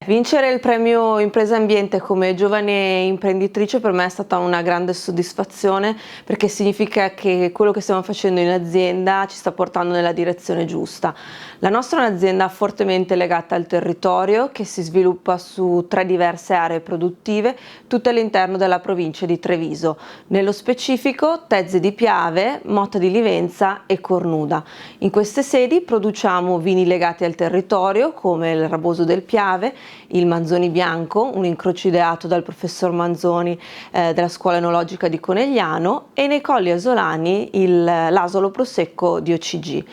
Vincere il premio Impresa Ambiente come giovane imprenditrice per me è stata una grande soddisfazione, perché significa che quello che stiamo facendo in azienda ci sta portando nella direzione giusta. La nostra è un'azienda fortemente legata al territorio, che si sviluppa su 3 diverse aree produttive, tutte all'interno della provincia di Treviso. Nello specifico Tezze di Piave, Motta di Livenza e Cornuda. In queste sedi produciamo vini legati al territorio come il Raboso del Piave, il Manzoni Bianco, un incrocio ideato dal professor Manzoni della Scuola Enologica di Conegliano, e nei Colli Asolani l'Asolo Prosecco di OCG.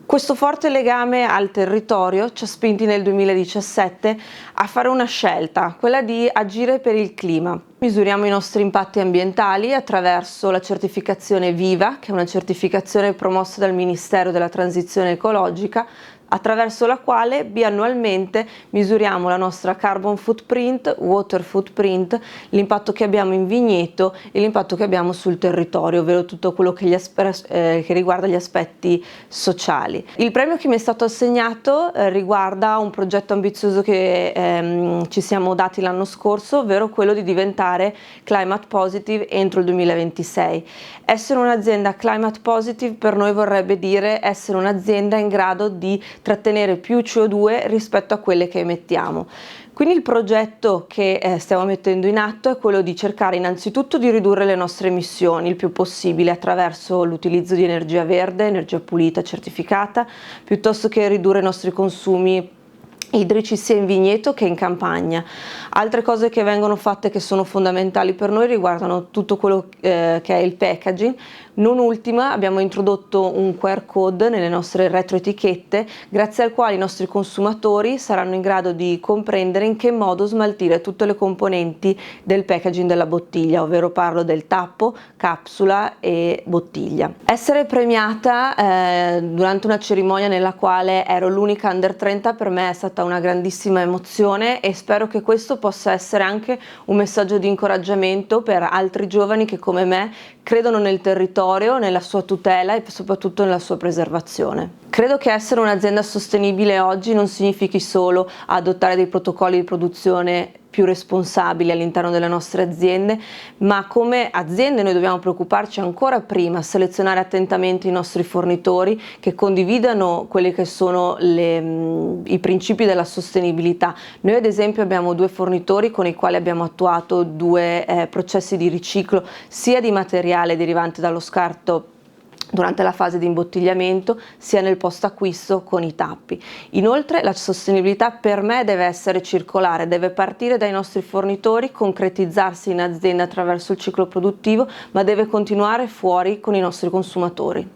Questo forte legame al territorio ci ha spinti nel 2017 a fare una scelta, quella di agire per il clima. Misuriamo i nostri impatti ambientali attraverso la certificazione Viva, che è una certificazione promossa dal Ministero della Transizione Ecologica, attraverso la quale biannualmente misuriamo la nostra carbon footprint, water footprint, l'impatto che abbiamo in vigneto e l'impatto che abbiamo sul territorio, ovvero tutto quello che riguarda gli aspetti sociali. Il premio che mi è stato assegnato riguarda un progetto ambizioso che ci siamo dati l'anno scorso, ovvero quello di diventare climate positive entro il 2026. Essere un'azienda climate positive per noi vorrebbe dire essere un'azienda in grado di trattenere più CO2 rispetto a quelle che emettiamo. Quindi il progetto che stiamo mettendo in atto è quello di cercare innanzitutto di ridurre le nostre emissioni il più possibile attraverso l'utilizzo di energia verde, energia pulita certificata, piuttosto che ridurre i nostri consumi idrici sia in vigneto che in campagna. Altre cose che vengono fatte che sono fondamentali per noi riguardano tutto quello che è il packaging. Non ultima, abbiamo introdotto un QR code nelle nostre retroetichette, grazie al quale i nostri consumatori saranno in grado di comprendere in che modo smaltire tutte le componenti del packaging della bottiglia, ovvero parlo del tappo, capsula e bottiglia. Essere premiata durante una cerimonia nella quale ero l'unica under 30 per me è stata una grandissima emozione, e spero che questo possa essere anche un messaggio di incoraggiamento per altri giovani che come me credono nel territorio, nella sua tutela e soprattutto nella sua preservazione. Credo che essere un'azienda sostenibile oggi non significhi solo adottare dei protocolli di produzione più responsabili all'interno delle nostre aziende, ma come aziende noi dobbiamo preoccuparci ancora prima a selezionare attentamente i nostri fornitori che condividano quelli che sono i principi della sostenibilità. Noi ad esempio abbiamo 2 fornitori con i quali abbiamo attuato 2 processi di riciclo sia di materiale derivante dallo scarto durante la fase di imbottigliamento sia nel post acquisto con i tappi. Inoltre la sostenibilità per me deve essere circolare, deve partire dai nostri fornitori, concretizzarsi in azienda attraverso il ciclo produttivo, ma deve continuare fuori con i nostri consumatori.